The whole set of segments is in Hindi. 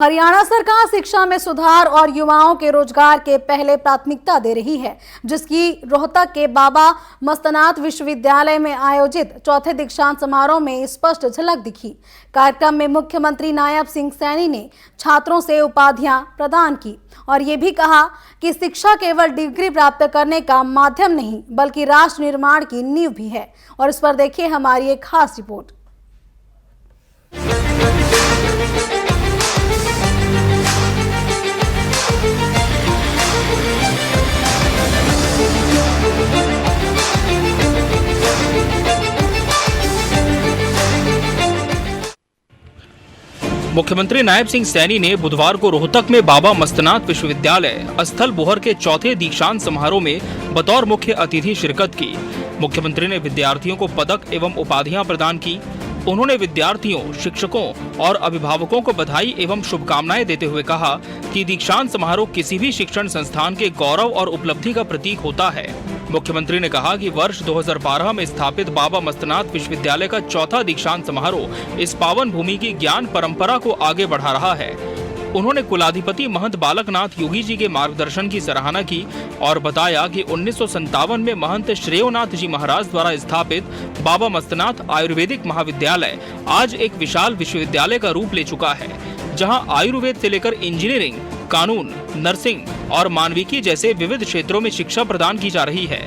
हरियाणा सरकार शिक्षा में सुधार और युवाओं के रोजगार के पहले प्राथमिकता दे रही है, जिसकी रोहतक के बाबा मस्तनाथ विश्वविद्यालय में आयोजित चौथे दीक्षांत समारोह में स्पष्ट झलक दिखी। कार्यक्रम में मुख्यमंत्री नायब सिंह सैनी ने छात्रों से उपाधियां प्रदान की और ये भी कहा कि शिक्षा केवल डिग्री प्राप्त करने का माध्यम नहीं बल्कि राष्ट्र निर्माण की नींव भी है। और इस पर देखिए हमारी एक खास रिपोर्ट। मुख्यमंत्री नायब सिंह सैनी ने बुधवार को रोहतक में बाबा मस्तनाथ विश्वविद्यालय स्थल बोहर के चौथे दीक्षांत समारोह में बतौर मुख्य अतिथि शिरकत की। मुख्यमंत्री ने विद्यार्थियों को पदक एवं उपाधियां प्रदान की। उन्होंने विद्यार्थियों, शिक्षकों और अभिभावकों को बधाई एवं शुभकामनाएं देते हुए कहा कि दीक्षांत समारोह किसी भी शिक्षण संस्थान के गौरव और उपलब्धि का प्रतीक होता है। मुख्यमंत्री ने कहा कि वर्ष 2012 में स्थापित बाबा मस्तनाथ विश्वविद्यालय का चौथा दीक्षांत समारोह इस पावन भूमि की ज्ञान परंपरा को आगे बढ़ा रहा है। उन्होंने कुलाधिपति महंत बालकनाथ योगी जी के मार्गदर्शन की सराहना की और बताया कि 1957 में महंत श्रेयोनाथ जी महाराज द्वारा स्थापित बाबा मस्तनाथ आयुर्वेदिक महाविद्यालय आज एक विशाल विश्वविद्यालय का रूप ले चुका है, जहां आयुर्वेद से लेकर इंजीनियरिंग, कानून, नर्सिंग और मानविकी जैसे विविध क्षेत्रों में शिक्षा प्रदान की जा रही है।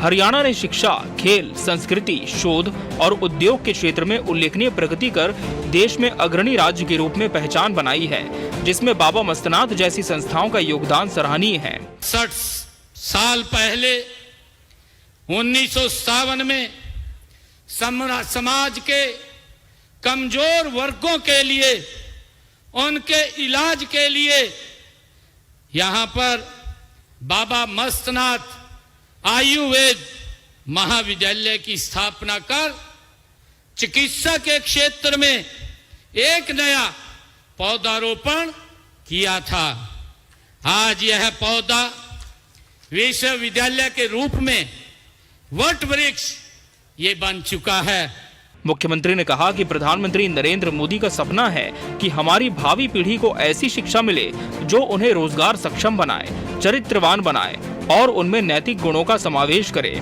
हरियाणा ने शिक्षा, खेल, संस्कृति, शोध और उद्योग के क्षेत्र में उल्लेखनीय प्रगति कर देश में अग्रणी राज्य के रूप में पहचान बनाई है, जिसमें बाबा मस्तनाथ जैसी संस्थाओं का योगदान सराहनीय है। 60 साल पहले 1957 में समाज के कमजोर वर्गों के लिए, उनके इलाज के लिए यहाँ पर बाबा मस्तनाथ आयुर्वेद महाविद्यालय की स्थापना कर चिकित्सा के क्षेत्र में एक नया पौधारोपण किया था। आज यह पौधा विश्वविद्यालय के रूप में वट वृक्ष ये बन चुका है। मुख्यमंत्री ने कहा कि प्रधानमंत्री नरेंद्र मोदी का सपना है कि हमारी भावी पीढ़ी को ऐसी शिक्षा मिले जो उन्हें रोजगार सक्षम बनाए, चरित्रवान बनाए और उनमें नैतिक गुणों का समावेश करे।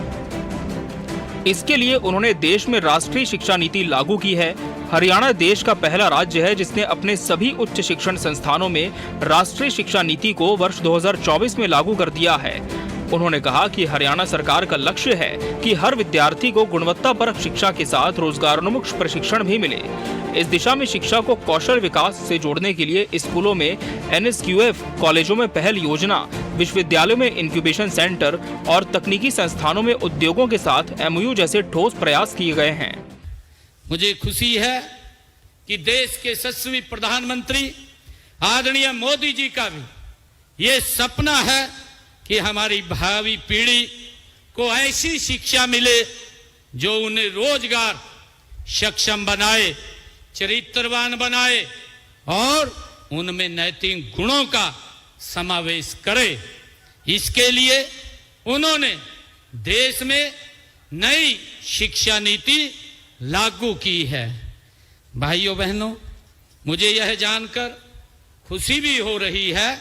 इसके लिए उन्होंने देश में राष्ट्रीय शिक्षा नीति लागू की है। हरियाणा देश का पहला राज्य है जिसने अपने सभी उच्च शिक्षण संस्थानों में राष्ट्रीय शिक्षा नीति को वर्ष 2024 में लागू कर दिया है। उन्होंने कहा कि हरियाणा सरकार का लक्ष्य है कि हर विद्यार्थी को गुणवत्तापरक शिक्षा के साथ रोजगारोन्मुख प्रशिक्षण भी मिले। इस दिशा में शिक्षा को कौशल विकास से जोड़ने के लिए स्कूलों में NSQF, कॉलेजों में पहल योजना, विश्वविद्यालयों में इंक्यूबेशन सेंटर और तकनीकी संस्थानों में उद्योगों के साथ MOU जैसे ठोस प्रयास किए गए हैं। मुझे खुशी है कि देश के यशस्वी प्रधानमंत्री आदरणीय मोदी जी का भी ये सपना है कि हमारी भावी पीढ़ी को ऐसी शिक्षा मिले जो उन्हें रोजगार सक्षम बनाए, चरित्रवान बनाए और उनमें नैतिक गुणों का समावेश करे। इसके लिए उन्होंने देश में नई शिक्षा नीति लागू की है। भाइयों बहनों, मुझे यह जानकर खुशी भी हो रही है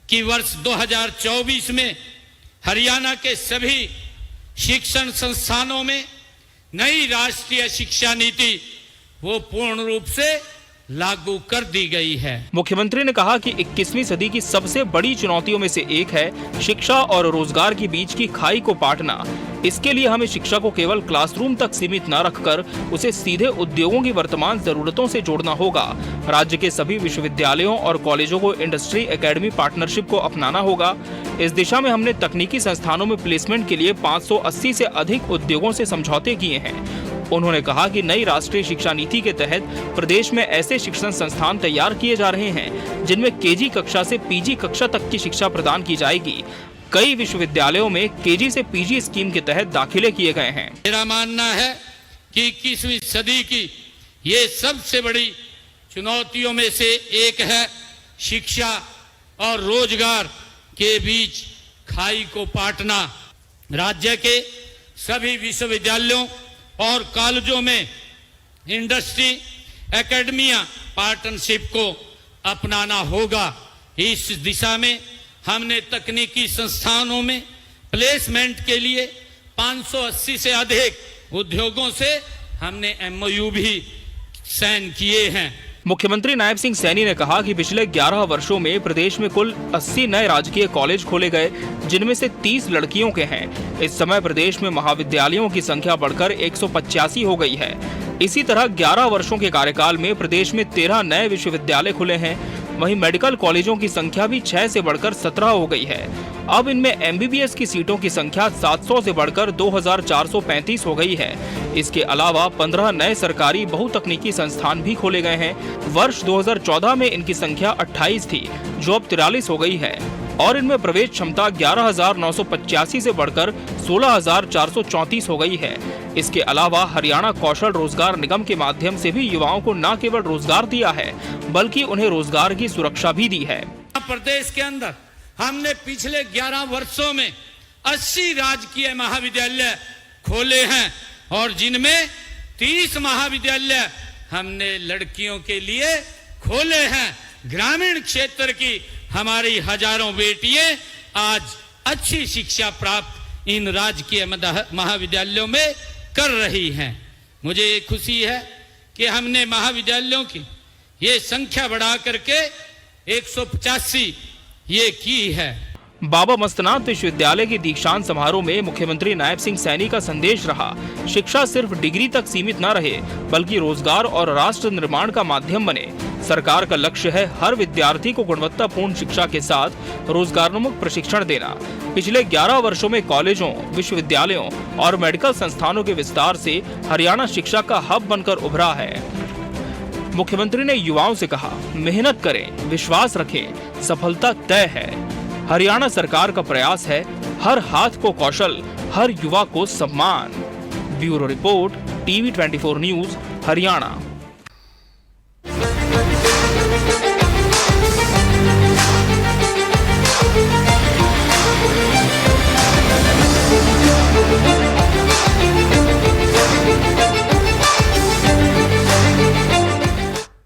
कि वर्ष 2024 में हरियाणा के सभी शिक्षण संस्थानों में नई राष्ट्रीय शिक्षा नीति वो पूर्ण रूप से लागू कर दी गई है। मुख्यमंत्री ने कहा कि 21वीं सदी की सबसे बड़ी चुनौतियों में से एक है शिक्षा और रोजगार के बीच की खाई को पाटना। इसके लिए हमें शिक्षा को केवल क्लासरूम तक सीमित न रखकर उसे सीधे उद्योगों की वर्तमान जरूरतों से जोड़ना होगा। राज्य के सभी विश्वविद्यालयों और कॉलेजों को इंडस्ट्री एकेडमी पार्टनरशिप को अपनाना होगा। इस दिशा में हमने तकनीकी संस्थानों में प्लेसमेंट के लिए 580 से अधिक उद्योगों से समझौते किए हैं। उन्होंने कहा कि नई राष्ट्रीय शिक्षा नीति के तहत प्रदेश में ऐसे शिक्षण संस्थान तैयार किए जा रहे हैं जिनमें KG कक्षा से PG कक्षा तक की शिक्षा प्रदान की जाएगी। कई विश्वविद्यालयों में KG से PG स्कीम के तहत दाखिले किए गए हैं। मेरा मानना है कि 21वीं सदी की ये सबसे बड़ी चुनौतियों में से एक है शिक्षा और रोजगार के बीच खाई को पाटना। राज्य के सभी विश्वविद्यालयों और कॉलेजों में इंडस्ट्री एकेडमिया पार्टनरशिप को अपनाना होगा। इस दिशा में हमने तकनीकी संस्थानों में प्लेसमेंट के लिए 580 से अधिक उद्योगों से हमने MOU भी साइन किए हैं। मुख्यमंत्री नायब सिंह सैनी ने कहा कि पिछले 11 वर्षों में प्रदेश में कुल 80 नए राजकीय कॉलेज खोले गए, जिनमें से 30 लड़कियों के हैं। इस समय प्रदेश में महाविद्यालयों की संख्या बढ़कर 185 हो गई है। इसी तरह 11 वर्षों के कार्यकाल में प्रदेश में 13 नए विश्वविद्यालय खुले हैं। वहीं मेडिकल कॉलेजों की संख्या भी 6 से बढ़कर 17 हो गई है। अब इनमें MBBS की सीटों की संख्या 700 से बढ़कर 2435 हो गई है। इसके अलावा 15 नए सरकारी बहुतकनीकी संस्थान भी खोले गए हैं। वर्ष 2014 में इनकी संख्या 28 थी, जो अब 43 हो गई है और इनमें प्रवेश क्षमता 11,985 से बढ़कर 16,434 हो गई है। इसके अलावा हरियाणा कौशल रोजगार निगम के माध्यम से भी युवाओं को न केवल रोजगार दिया है, बल्कि उन्हें रोजगार की सुरक्षा भी दी है। प्रदेश के अंदर हमने पिछले 11 वर्षों में 80 राजकीय महाविद्यालय खोले हैं और जिनमें 30 महाविद्यालय हमने लड़कियों के लिए खोले हैं। ग्रामीण क्षेत्र की हमारी हजारों बेटियां आज अच्छी शिक्षा प्राप्त इन राजकीय महाविद्यालयों में कर रही हैं। मुझे ये खुशी है कि हमने महाविद्यालयों की ये संख्या बढ़ा करके 185 ये की है। बाबा मस्तनाथ विश्वविद्यालय के दीक्षांत समारोह में मुख्यमंत्री नायब सिंह सैनी का संदेश रहा, शिक्षा सिर्फ डिग्री तक सीमित न रहे, बल्कि रोजगार और राष्ट्र निर्माण का माध्यम बने। सरकार का लक्ष्य है हर विद्यार्थी को गुणवत्तापूर्ण शिक्षा के साथ रोजगारोन्मुख प्रशिक्षण देना। पिछले 11 वर्षों में कॉलेजों, विश्वविद्यालयों और मेडिकल संस्थानों के विस्तार से हरियाणा शिक्षा का हब बनकर उभरा है। मुख्यमंत्री ने युवाओं से कहा, मेहनत करें, विश्वास रखें, सफलता तय है। हरियाणा सरकार का प्रयास है हर हाथ को कौशल, हर युवा को सम्मान। Bureau report, TV 24 news, Haryana.